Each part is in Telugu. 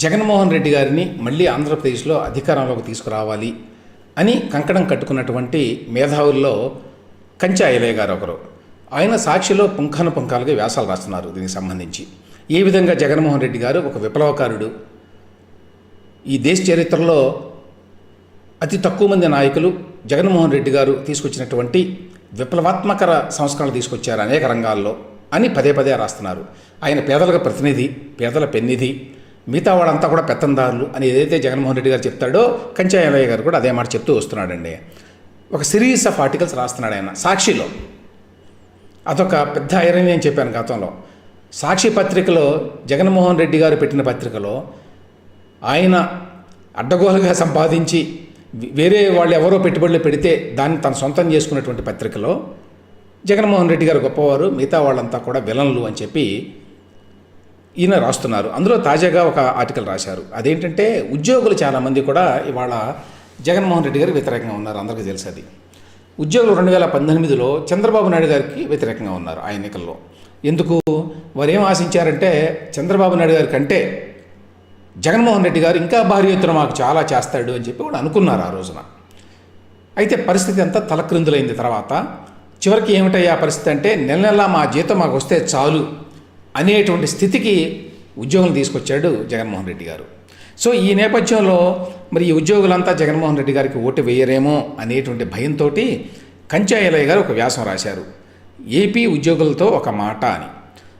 జగన్మోహన్ రెడ్డి గారిని మళ్ళీ ఆంధ్రప్రదేశ్లో అధికారంలోకి తీసుకురావాలి అని కంకణం కట్టుకున్నటువంటి మేధావుల్లో కంచా ఐలయ్య గారు ఒకరు. ఆయన సాక్షిలో పుంఖానుపుంఖాలుగా వ్యాసాలు రాస్తున్నారు దీనికి సంబంధించి. ఏ విధంగా జగన్మోహన్ రెడ్డి గారు ఒక విప్లవకారుడు, ఈ దేశ చరిత్రలో అతి తక్కువ మంది నాయకులు జగన్మోహన్ రెడ్డి గారు తీసుకొచ్చినటువంటి విప్లవాత్మక సంస్కరణలు తీసుకొచ్చారు అనేక రంగాల్లో అని పదే పదే రాస్తున్నారు. ఆయన పేదలకు ప్రతినిధి, పేదల పెన్నిధి, మిగతా వాళ్ళంతా కూడా పెత్తందారులు అని ఏదైతే జగన్మోహన్ రెడ్డి గారు చెప్తాడో కంచా ఐలయ్య గారు కూడా అదే మాట చెప్తూ వస్తున్నాడండి. ఒక సిరీస్ ఆఫ్ ఆర్టికల్స్ రాస్తున్నాడు ఆయన సాక్షిలో. అదొక పెద్ద ఐరన్ అని చెప్పాను గతంలో. సాక్షి పత్రికలో, జగన్మోహన్ రెడ్డి గారు పెట్టిన పత్రికలో ఆయన అడ్డగోలుగా సంపాదించి వేరే వాళ్ళు ఎవరో పెట్టుబడులు పెడితే దాన్ని తను సొంతం చేసుకున్నటువంటి పత్రికలో జగన్మోహన్ రెడ్డి గారు గొప్పవారు, మిగతా వాళ్ళంతా కూడా విలన్లు అని చెప్పి ఈయన రాస్తున్నారు. అందులో తాజాగా ఒక ఆర్టికల్ రాశారు. అదేంటంటే ఉద్యోగులు చాలామంది కూడా ఇవాళ జగన్మోహన్ రెడ్డి గారికి వ్యతిరేకంగా ఉన్నారు. అందరికీ తెలుసు అది. ఉద్యోగులు 2018లో చంద్రబాబు నాయుడు గారికి వ్యతిరేకంగా ఉన్నారు ఆ ఎన్నికల్లో. ఎందుకు? వారు ఏం ఆశించారంటే చంద్రబాబు నాయుడు గారి కంటే జగన్మోహన్ రెడ్డి గారు ఇంకా భారీ ఎత్తున మాకు చాలా చేస్తాడు అని చెప్పి కూడా అనుకున్నారు ఆ రోజున. అయితే పరిస్థితి అంతా తలక్రిందులైంది. తర్వాత చివరికి ఏమిటయ్యా పరిస్థితి అంటే నెల నెలా మా జీతం మాకు వస్తే చాలు అనేటువంటి స్థితికి ఉద్యోగులు తీసుకొచ్చాడు జగన్మోహన్ రెడ్డి గారు. సో ఈ నేపథ్యంలో మరి ఈ ఉద్యోగులంతా జగన్మోహన్ రెడ్డి గారికి ఓటు వేయరేమో అనేటువంటి భయంతో కంచా ఐలయ్య గారు ఒక వ్యాసం రాశారు. ఏపీ ఉద్యోగులతో ఒక మాట అని.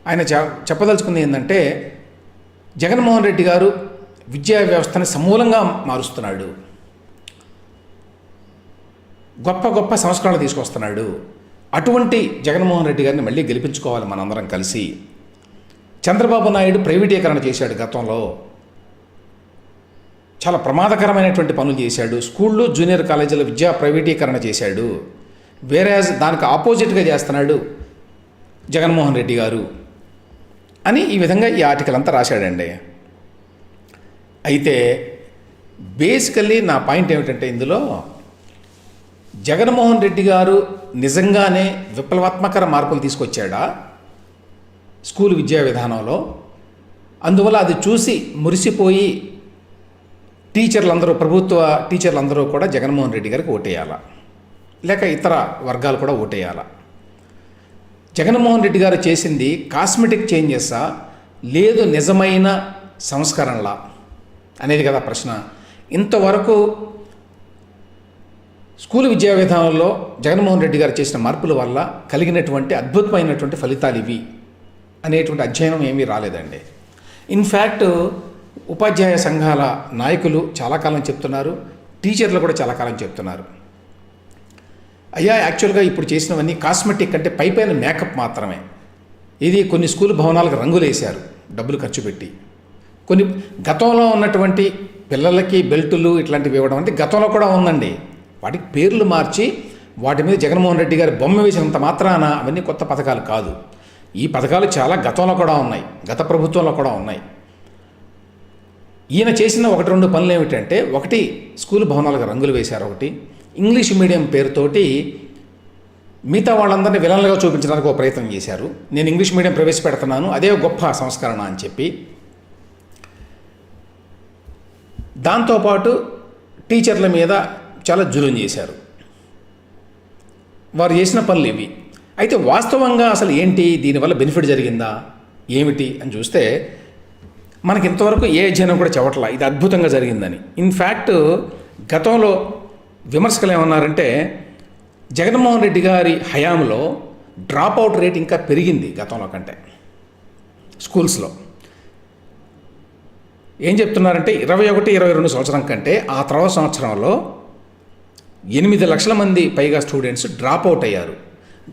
ఆయన చెప్పదలుచుకుంది ఏంటంటే జగన్మోహన్ రెడ్డి గారు విద్యా వ్యవస్థని సమూలంగా మారుస్తున్నాడు, గొప్ప గొప్ప సంస్కరణలు తీసుకొస్తున్నాడు. అటువంటి జగన్మోహన్ రెడ్డి గారిని మళ్ళీ గెలిపించుకోవాలి మనందరం కలిసి. చంద్రబాబు నాయుడు ప్రైవేటీకరణ చేశాడు గతంలో, చాలా ప్రమాదకరమైనటువంటి పనులు చేశాడు. స్కూళ్ళు, జూనియర్ కాలేజీల విద్యా ప్రైవేటీకరణ చేశాడు. వేరేజ్ దానికి ఆపోజిట్గా చేస్తున్నాడు జగన్మోహన్ రెడ్డి గారు అని ఈ విధంగా ఈ ఆర్టికల్ అంతా రాశాడండి. అయితే బేసికల్లీ నా పాయింట్ ఏమిటంటే ఇందులో జగన్మోహన్ రెడ్డి గారు నిజంగానే విప్లవాత్మక మార్పులు తీసుకొచ్చాడా స్కూల్ విద్యా విధానంలో? అందువల్ల అది చూసి మురిసిపోయి టీచర్లందరూ, ప్రభుత్వ టీచర్లందరూ కూడా జగన్మోహన్ రెడ్డి గారికి ఓటేయాలా, లేక ఇతర వర్గాలు కూడా ఓటేయాలా? జగన్మోహన్ రెడ్డి గారు చేసింది కాస్మెటిక్ చేంజెసా లేదు నిజమైన సంస్కరణలా అనేది కదా ప్రశ్న. ఇంతవరకు స్కూల్ విద్యా విధానంలో జగన్మోహన్ రెడ్డి గారు చేసిన మార్పుల వల్ల కలిగినటువంటి అద్భుతమైనటువంటి ఫలితాలు ఇవి అనేటువంటి అధ్యయనం ఏమీ రాలేదండి. ఇన్ఫ్యాక్ట్ ఉపాధ్యాయ సంఘాల నాయకులు చాలా కాలం చెప్తున్నారు, టీచర్లు కూడా చాలా కాలం చెప్తున్నారు, అయ్యా యాక్చువల్గా ఇప్పుడు చేసినవన్నీ కాస్మెటిక్ అంటే పైపైన మేకప్ మాత్రమే. ఇది కొన్ని స్కూల్ భవనాలకు రంగులు వేశారు డబ్బులు ఖర్చు పెట్టి. కొన్ని గతంలో ఉన్నటువంటి పిల్లలకి బెల్టులు ఇట్లాంటివి ఇవ్వడం అంటే గతంలో కూడా ఉందండి. వాటికి పేర్లు మార్చి వాటి మీద జగన్మోహన్ రెడ్డి గారి బొమ్మ వేసినంత మాత్రాన అవన్నీ కొత్త పథకాలు కాదు. ఈ పథకాలు చాలా గతంలో కూడా ఉన్నాయి, గత ప్రభుత్వంలో కూడా ఉన్నాయి. ఈయన చేసిన 1-2 పనులు ఏమిటంటే, ఒకటి స్కూల్ భవనాలకు రంగులు వేశారు, ఒకటి ఇంగ్లీష్ మీడియం పేరుతోటి మిగతా వాళ్ళందరినీ విలన్లుగా చూపించడానికి ఒక ప్రయత్నం చేశారు. నేను ఇంగ్లీష్ మీడియం ప్రవేశపెడుతున్నాను, అదే గొప్ప సంస్కరణ అని చెప్పి. దాంతోపాటు టీచర్ల మీద చాలా జులుం చేశారు. వారు చేసిన పనులు ఇవి. అయితే వాస్తవంగా అసలు ఏంటి, దీనివల్ల బెనిఫిట్ జరిగిందా ఏమిటి అని చూస్తే మనకి ఇంతవరకు ఏ అధ్యయనం కూడా చెప్పట్లా ఇది అద్భుతంగా జరిగిందని. ఇన్ఫ్యాక్ట్ గతంలో విమర్శకులు ఏమన్నారంటే జగన్మోహన్ రెడ్డి గారి హయాంలో డ్రాప్ అవుట్ రేట్ ఇంకా పెరిగింది గతంలో కంటే స్కూల్స్లో. ఏం చెప్తున్నారంటే 21-22 సంవత్సరం కంటే ఆ తర్వాత సంవత్సరంలో 8 లక్షల మంది పైగా స్టూడెంట్స్ డ్రాప్ అవుట్ అయ్యారు.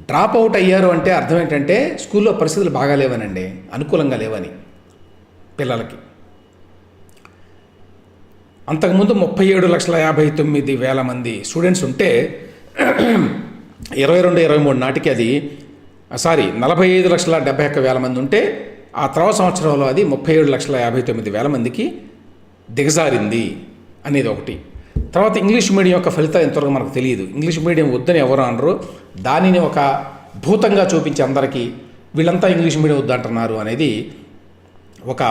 డ్రాప్ అవుట్ అయ్యారు అంటే అర్థం ఏంటంటే స్కూల్లో పరిస్థితులు బాగా లేవనండి, అనుకూలంగా లేవని పిల్లలకి. అంతకుముందు 37,59,000 మంది స్టూడెంట్స్ ఉంటే 22-23 నాటికి అది 45,71,000 మంది ఉంటే ఆ తర్వాత సంవత్సరంలో అది 37,59,000 మందికి దిగజారింది అనేది ఒకటి. తర్వాత ఇంగ్లీష్ మీడియం యొక్క ఫలితాలు ఎంతవరకు మనకు తెలియదు. ఇంగ్లీష్ మీడియం వద్దని ఎవరు అనరు, దానిని ఒక భూతంగా చూపించి అందరికీ వీళ్ళంతా ఇంగ్లీష్ మీడియం వద్దంటున్నారు అనేది ఒక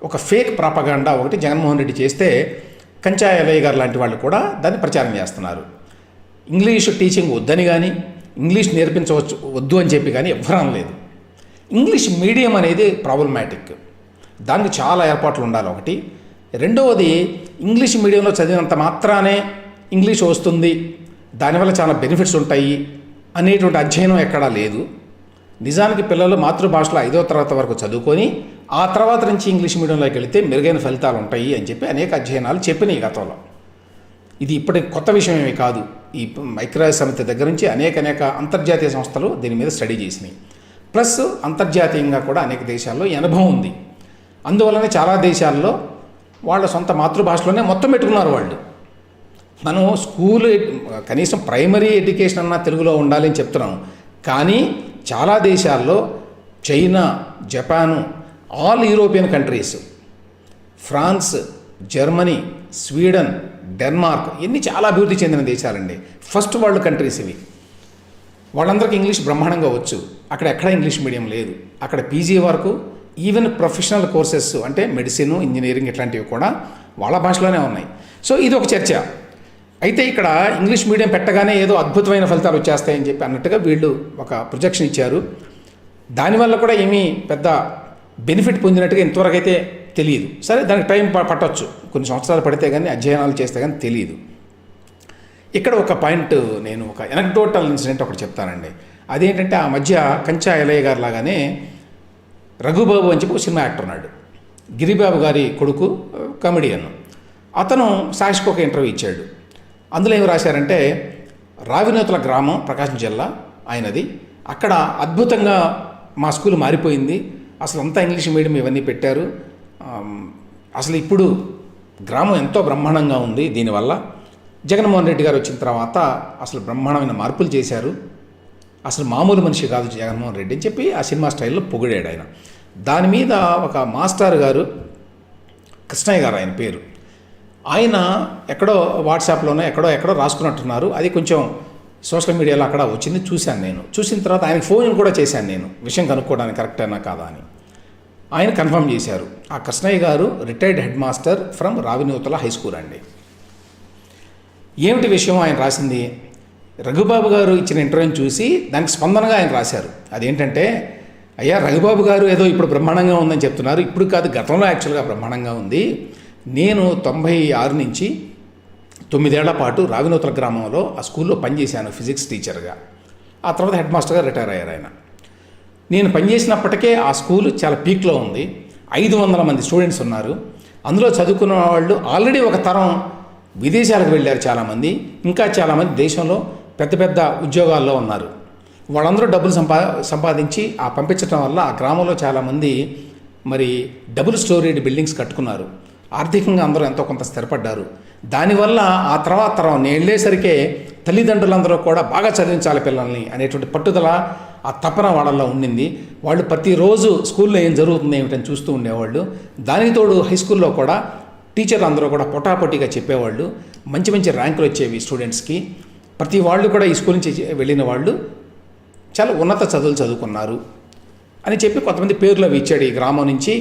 ఒక ఫేక్ ప్రాపగాండా ఒకటి జగన్మోహన్ రెడ్డి చేస్తే కంచా ఎలయ్య గారు లాంటి వాళ్ళు కూడా దాన్ని ప్రచారం చేస్తున్నారు. ఇంగ్లీషు టీచింగ్ వద్దని కానీ, ఇంగ్లీష్ నేర్పించవచ్చు వద్దు అని చెప్పి కానీ ఎవ్వరూ అనలేదు. ఇంగ్లీష్ మీడియం అనేది ప్రాబ్లమాటిక్, దానికి చాలా ఏర్పాట్లు ఉండాలి ఒకటి. రెండవది, ఇంగ్లీష్ మీడియంలో చదివినంత మాత్రానే ఇంగ్లీష్ వస్తుంది, దానివల్ల చాలా బెనిఫిట్స్ ఉంటాయి అనేటువంటి అధ్యయనం ఎక్కడా లేదు. నిజానికి పిల్లలు మాతృభాషలో 5వ తరగతి వరకు చదువుకొని ఆ తర్వాత నుంచి ఇంగ్లీష్ మీడియంలోకి వెళితే మెరుగైన ఫలితాలు ఉంటాయి అని చెప్పి అనేక అధ్యయనాలు చెప్పినాయి గతంలో. ఇది ఇప్పటి కొత్త విషయం ఏమీ కాదు. ఈ ఐక్యరాజ్య సమితి దగ్గర నుంచి అనేక అంతర్జాతీయ సంస్థలు దీని మీద స్టడీ చేసినాయి. ప్లస్ అంతర్జాతీయంగా కూడా అనేక దేశాల్లో ఈ అనుభవం ఉంది. అందువల్లనే చాలా దేశాల్లో వాళ్ళ సొంత మాతృభాషలోనే మొత్తం పెట్టుకున్నారు వాళ్ళు. మనం స్కూల్ కనీసం ప్రైమరీ ఎడ్యుకేషన్ అన్నా తెలుగులో ఉండాలి అని చెప్తున్నాం. కానీ చాలా దేశాల్లో China, Japan, all European countries, France, Germany, Sweden, Denmark, ఇన్ని చాలా అభివృద్ధి చెందిన దేశాలండి. ఫస్ట్ వరల్డ్ కంట్రీస్ ఇవి. వాళ్ళందరికీ ఇంగ్లీష్ బ్రహ్మాండంగా వచ్చు. అక్కడ ఎక్కడ ఇంగ్లీష్ మీడియం లేదు. అక్కడ పీజీ వరకు ఈవెన్ ప్రొఫెషనల్ కోర్సెస్ అంటే మెడిసిన్, ఇంజనీరింగ్ ఇట్లాంటివి కూడా వాళ్ళ భాషలోనే ఉన్నాయి. సో ఇది ఒక చర్చ. అయితే ఇక్కడ ఇంగ్లీష్ మీడియం పెట్టగానే ఏదో అద్భుతమైన ఫలితాలు వచ్చేస్తాయని చెప్పి అన్నట్టుగా వీళ్ళు ఒక ప్రొజెక్షన్ ఇచ్చారు. దానివల్ల కూడా ఏమీ పెద్ద బెనిఫిట్ పొందినట్టుగా ఇంతవరకు అయితే తెలియదు. సరే, దానికి టైం పట్టవచ్చు, కొన్ని సంవత్సరాలు పడితే కానీ, అధ్యయనాలు చేస్తే కానీ తెలియదు. ఇక్కడ ఒక పాయింట్, నేను ఒక ఎనక్డోటల్ ఇన్సిడెంట్ ఒకటి చెప్తానండి. అదేంటంటే, ఆ మధ్య కంచా ఎలయ్య గారు లాగానే రఘుబాబు అని చెప్పి ఒక సినిమా యాక్టర్ ఉన్నాడు. గిరిబాబు గారి కొడుకు, కమెడియన్. అతను సాక్షికి ఒక ఇంటర్వ్యూ ఇచ్చాడు. అందులో ఏమి రాశారంటే, రావినూతల గ్రామం, ప్రకాశం జిల్లా ఆయనది. అక్కడ అద్భుతంగా మా స్కూల్ మారిపోయింది, అసలు అంతా ఇంగ్లీష్ మీడియం ఇవన్నీ పెట్టారు, అసలు ఇప్పుడు గ్రామం ఎంతో బ్రహ్మాండంగా ఉంది, దీనివల్ల జగన్మోహన్ రెడ్డి గారు వచ్చిన తర్వాత అసలు బ్రహ్మాండమైన మార్పులు చేశారు, అసలు మామూలు మనిషి కాదు జగన్మోహన్ రెడ్డి అని చెప్పి ఆ సినిమా స్టైల్లో పొగిడాడు ఆయన. దాని మీద ఒక మాస్టర్ గారు, కృష్ణయ్య గారు ఆయన పేరు, ఆయన ఎక్కడో వాట్సాప్లోనే ఎక్కడో రాసుకున్నట్టున్నారు. అది కొంచెం సోషల్ మీడియాలో అక్కడ వచ్చింది, చూశాను నేను. చూసిన తర్వాత ఆయనకు ఫోన్ కూడా చేశాను నేను, విషయం కనుక్కోవడానికి కరెక్టేనా కాదా అని. ఆయన కన్ఫర్మ్ చేశారు. ఆ కృష్ణయ్య గారు retired head master from Ravinuthala high school అండి. ఏమిటి విషయం ఆయన రాసింది? రఘుబాబు గారు ఇచ్చిన ఇంటర్వ్యూని చూసి దానికి స్పందనగా ఆయన రాశారు. అదేంటంటే, అయ్యా రఘుబాబు గారు ఏదో ఇప్పుడు బ్రహ్మాండంగా ఉందని చెప్తున్నారు, ఇప్పుడు కాదు గతంలో యాక్చువల్గా బ్రహ్మాండంగా ఉంది. నేను 96 నుంచి 9 ఏళ్ల పాటు రావినూతల గ్రామంలో ఆ స్కూల్లో పనిచేశాను ఫిజిక్స్ టీచర్గా. ఆ తర్వాత హెడ్ మాస్టర్గా రిటైర్ అయ్యారు ఆయన. నేను పనిచేసినప్పటికే ఆ స్కూల్ చాలా పీక్లో ఉంది. 500 మంది స్టూడెంట్స్ ఉన్నారు. అందులో చదువుకున్న వాళ్ళు ఆల్రెడీ ఒక తరం విదేశాలకు వెళ్ళారు చాలామంది, ఇంకా చాలామంది దేశంలో పెద్ద పెద్ద ఉద్యోగాల్లో ఉన్నారు. వాళ్ళందరూ డబ్బులు సంపాదించి పంపించడం వల్ల ఆ గ్రామంలో చాలామంది మరి డబుల్ స్టోరీడ్ బిల్డింగ్స్ కట్టుకున్నారు. ఆర్థికంగా అందరూ ఎంతో కొంత స్థిరపడ్డారు. దానివల్ల ఆ తర్వాత తరం నేను వెళ్ళేసరికే తల్లిదండ్రులందరూ కూడా బాగా చదివించాలి పిల్లల్ని అనేటువంటి పట్టుదల, ఆ తపన వాళ్ళల్లో ఉండింది. వాళ్ళు ప్రతిరోజు స్కూల్లో ఏం జరుగుతుంది ఏమిటని చూస్తూ ఉండేవాళ్ళు. దానికి తోడు హై స్కూల్లో కూడా టీచర్లు అందరూ కూడా పొటాపొటీగా చెప్పేవాళ్ళు. మంచి మంచి ర్యాంకులు వచ్చేవి స్టూడెంట్స్కి. ప్రతి వాళ్ళు కూడా ఈ స్కూల్ నుంచి వెళ్ళిన వాళ్ళు చాలా ఉన్నత చదువులు చదువుకున్నారు అని చెప్పి కొంతమంది పేర్లు అవి ఇచ్చాడు ఈ గ్రామం నుంచి.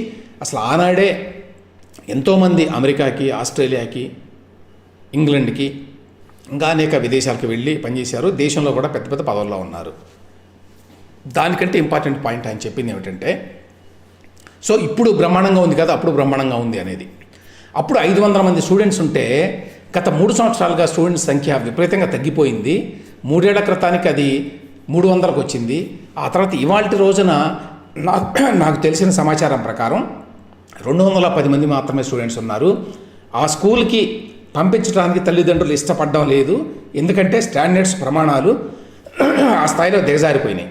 అసలు ఆనాడే ఎంతోమంది అమెరికాకి, ఆస్ట్రేలియాకి, ఇంగ్లాండ్కి, ఇంకా అనేక విదేశాలకు వెళ్ళి పనిచేశారు. దేశంలో కూడా పెద్ద పెద్ద పదవుల్లో ఉన్నారు. దానికంటే ఇంపార్టెంట్ పాయింట్ ఆయన చెప్పింది ఏమిటంటే, సో ఇప్పుడు బ్రహ్మాండంగా ఉంది కదా, అప్పుడు బ్రహ్మాండంగా ఉంది అనేది. అప్పుడు 500 మంది స్టూడెంట్స్ ఉంటే గత 3 సంవత్సరాలుగా స్టూడెంట్స్ సంఖ్య విపరీతంగా తగ్గిపోయింది. 3 ఏళ్ల క్రితానికి అది 300కు వచ్చింది. ఆ తర్వాత ఇవాల్టి రోజున నాకు తెలిసిన సమాచారం ప్రకారం 210 మంది మాత్రమే స్టూడెంట్స్ ఉన్నారు. ఆ స్కూల్కి పంపించడానికి తల్లిదండ్రులు ఇష్టపడడం లేదు, ఎందుకంటే స్టాండర్డ్స్ ప్రమాణాలు ఆ స్థాయిలో దిగజారిపోయినాయి.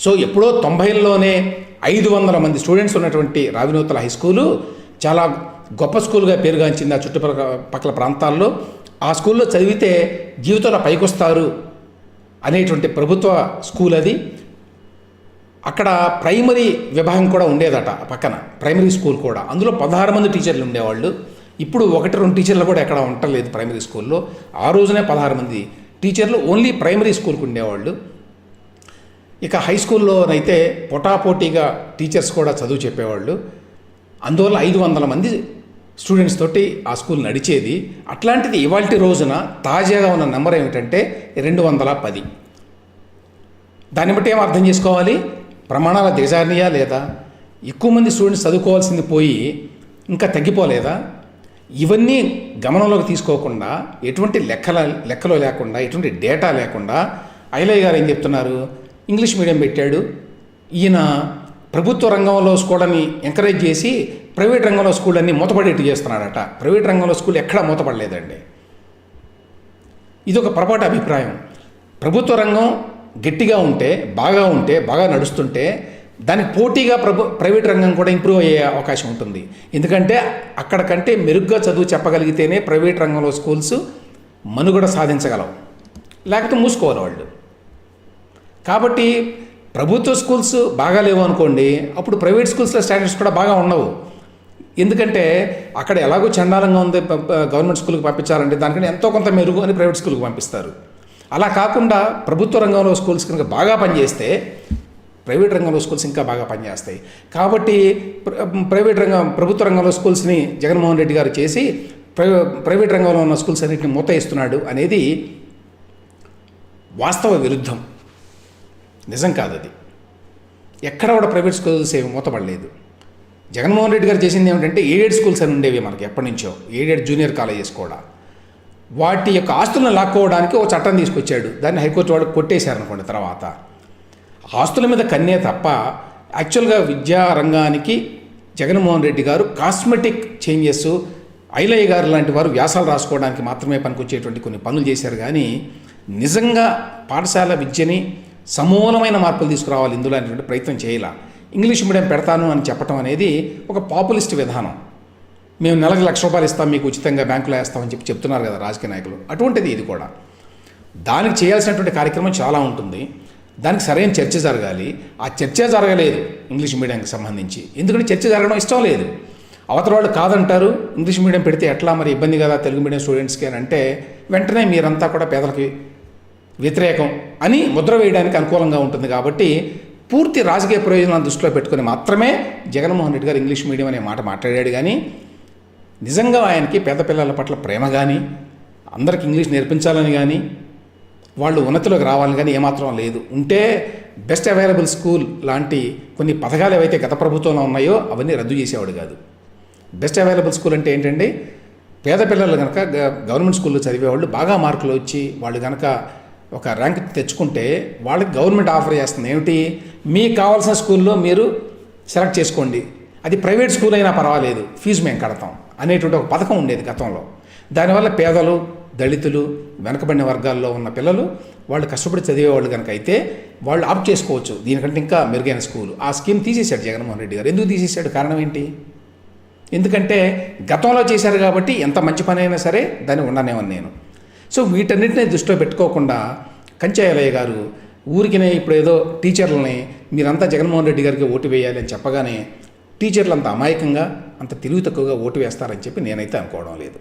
సో ఎప్పుడో 90ల్లోనే 500 మంది స్టూడెంట్స్ ఉన్నటువంటి రావినూతల హై స్కూలు చాలా గొప్ప స్కూల్గా పేరుగాంచింది ఆ చుట్టుపక్కల ప్రాంతాల్లో. ఆ స్కూల్లో చదివితే జీవితంలో పైకొస్తారు అనేటువంటి ప్రభుత్వ స్కూల్ అది. అక్కడ ప్రైమరీ విభాగం కూడా ఉండేదట పక్కన, ప్రైమరీ స్కూల్ కూడా. అందులో 16 మంది టీచర్లు ఉండేవాళ్ళు. ఇప్పుడు 1-2 టీచర్లు కూడా ఎక్కడ ఉండలేదు ప్రైమరీ స్కూల్లో. ఆ రోజునే 16 మంది టీచర్లు ఓన్లీ ప్రైమరీ స్కూల్కి ఉండేవాళ్ళు. ఇక హై స్కూల్లోనైతే పోటాపోటీగా టీచర్స్ కూడా చదువు చెప్పేవాళ్ళు. అందువల్ల 500 మంది స్టూడెంట్స్ తోటి ఆ స్కూల్ నడిచేది. అట్లాంటిది ఇవాల్టి రోజున తాజాగా ఉన్న నెంబర్ ఏమిటంటే 210. దాన్ని బట్టి ఏం అర్థం చేసుకోవాలి? ప్రమాణాల దిగజారినయా లేదా? ఎక్కువ మంది స్టూడెంట్స్ చదువుకోవాల్సింది పోయి ఇంకా తగ్గిపోలేదా? ఇవన్నీ గమనంలోకి తీసుకోకుండా, ఎటువంటి లెక్కలో లేకుండా, ఎటువంటి డేటా లేకుండా ఐలయ్య గారు ఏం చెప్తున్నారు? ఇంగ్లీష్ మీడియం పెట్టాడు, ఈయన ప్రభుత్వ రంగంలో స్కూళ్ళని ఎంకరేజ్ చేసి ప్రైవేట్ రంగంలో స్కూళ్ళన్నీ మూతపడేట్టు చేస్తున్నాడట. ప్రైవేట్ రంగంలో స్కూల్ ఎక్కడా మూతపడలేదండి. ఇది ఒక పొరపాటు అభిప్రాయం. ప్రభుత్వ రంగం గట్టిగా ఉంటే, బాగా నడుస్తుంటే దానికి పోటీగా ప్రైవేట్ రంగం కూడా ఇంప్రూవ్ అయ్యే అవకాశం ఉంటుంది. ఎందుకంటే అక్కడ కంటే మెరుగ్గా చదువు చెప్పగలిగితేనే ప్రైవేట్ రంగంలో స్కూల్స్ మనుగడ సాధించగలవు, లేకపోతే మూసుకోవాలి వాళ్ళు. కాబట్టి ప్రభుత్వ స్కూల్స్ బాగా లేవు అనుకోండి, అప్పుడు ప్రైవేట్ స్కూల్స్లో స్టాండర్డ్స్ కూడా బాగా ఉండవు. ఎందుకంటే అక్కడ ఎలాగో చండాలంగా ఉంది గవర్నమెంట్ స్కూల్కి పంపించాలంటే దానికంటే ఎంతో కొంత మెరుగు అని ప్రైవేట్ స్కూల్కి పంపిస్తారు. అలా కాకుండా ప్రభుత్వ రంగంలో స్కూల్స్ కనుక బాగా పనిచేస్తే ప్రైవేట్ రంగంలో స్కూల్స్ ఇంకా బాగా పనిచేస్తాయి. కాబట్టి ప్రభుత్వ రంగంలో స్కూల్స్ని జగన్మోహన్ రెడ్డి గారు చేసి ప్రైవేట్ రంగంలో ఉన్న స్కూల్స్ అన్నింటినీ మూతయిస్తున్నాడు అనేది వాస్తవ విరుద్ధం, నిజం కాదు అది. ఎక్కడ కూడా ప్రైవేట్ స్కూల్స్ ఏమి మూతపడలేదు. జగన్మోహన్ రెడ్డి గారు చేసింది ఏమిటంటే ఎయిడెడ్ స్కూల్స్ అని ఉండేవి మనకి ఎప్పటి నుంచో, ఎయిడెడ్ జూనియర్ కాలేజెస్ కూడా. వాటి యొక్క ఆస్తులను లాక్కోవడానికి ఒక చట్టం తీసుకొచ్చాడు, దాన్ని హైకోర్టు వాళ్ళు కొట్టేశారనుకోండి. తర్వాత ఆస్తుల మీద కన్నే తప్ప యాక్చువల్గా విద్యా రంగానికి జగన్మోహన్ రెడ్డి గారు కాస్మెటిక్ చేంజెస్, ఐలయ్య గారు లాంటి వారు వ్యాసాలు రాసుకోవడానికి మాత్రమే పనికొచ్చేటువంటి కొన్ని పనులు చేశారు. కానీ నిజంగా పాఠశాల విద్యని సమూలమైన మార్పులు తీసుకురావాలి ఇందులో అనేటువంటి ప్రయత్నం చేయాల. ఇంగ్లీష్ మీడియం పెడతాను అని చెప్పడం అనేది ఒక పాపులిస్ట్ విధానం. మేము నెలకు ₹1,00,000 ఇస్తాం, మీకు ఉచితంగా బ్యాంకులో వేస్తామని చెప్తున్నారు కదా రాజకీయ నాయకులు. అటువంటిది ఇది కూడా. దానికి చేయాల్సినటువంటి కార్యక్రమం చాలా ఉంటుంది. దానికి సరైన చర్చ జరగాలి. ఆ చర్చ జరగలేదు ఇంగ్లీష్ మీడియంకి సంబంధించి. ఎందుకంటే చర్చ జరగడం ఇష్టం లేదు. అవతల వాళ్ళు కాదంటారు, ఇంగ్లీష్ మీడియం పెడితే ఎట్లా మరి ఇబ్బంది కదా తెలుగు మీడియం స్టూడెంట్స్కి అని అంటే వెంటనే మీరంతా కూడా పేదలకి వ్యతిరేకం అని ముద్ర వేయడానికి అనుకూలంగా ఉంటుంది. కాబట్టి పూర్తి రాజకీయ ప్రయోజనాలను దృష్టిలో పెట్టుకుని మాత్రమే జగన్మోహన్ రెడ్డి గారు ఇంగ్లీష్ మీడియం అనే మాట మాట్లాడాడు. కానీ నిజంగా ఆయనకి పేద పిల్లల పట్ల ప్రేమ కానీ, అందరికి ఇంగ్లీష్ నేర్పించాలని కానీ, వాళ్ళు ఉన్నతిలోకి రావాలని కానీ ఏమాత్రం లేదు. ఉంటే బెస్ట్ అవైలబుల్ స్కూల్ లాంటి కొన్ని పథకాలు ఏవైతే గత ప్రభుత్వంలో ఉన్నాయో అవన్నీ రద్దు చేసేవాడు కాదు. బెస్ట్ అవైలబుల్ స్కూల్ అంటే ఏంటంటే పేద పిల్లలు కనుక గవర్నమెంట్ స్కూల్లో చదివేవాళ్ళు బాగా మార్కులు వచ్చి వాళ్ళు కనుక ఒక ర్యాంక్ తెచ్చుకుంటే వాళ్ళకి గవర్నమెంట్ ఆఫర్ చేస్తుంది ఏమిటి, మీకు కావాల్సిన స్కూల్లో మీరు సెలెక్ట్ చేసుకోండి, అది ప్రైవేట్ స్కూల్ అయినా పర్వాలేదు, ఫీజు మేము కడతాం అనేటువంటి ఒక పథకం ఉండేది గతంలో. దానివల్ల పేదలు, దళితులు, వెనకబడిన వర్గాల్లో ఉన్న పిల్లలు వాళ్ళు కష్టపడి చదివేవాళ్ళు కనుక అయితే వాళ్ళు ఆప్ట్ చేసుకోవచ్చు దీనికంటే ఇంకా మెరుగైన స్కూలు. ఆ స్కీమ్ తీసేశాడు జగన్మోహన్ రెడ్డి గారు. ఎందుకు తీసేశాడు? కారణం ఏంటి? ఎందుకంటే గతంలో చేశారు కాబట్టి ఎంత మంచి పని అయినా సరే దాన్ని ఉండనేమని నేను. సో వీటన్నిటిని దృష్టిలో పెట్టుకోకుండా కంచె ఐలయ్య గారు ఊరికినే ఇప్పుడు ఏదో టీచర్లని మీరంతా జగన్మోహన్ రెడ్డి గారికి ఓటు వేయాలి అని చెప్పగానే టీచర్లు అంత అమాయకంగా, అంత తెలివి తక్కువగా ఓటు వేస్తారని చెప్పి నేనైతే అనుకోవడం లేదు.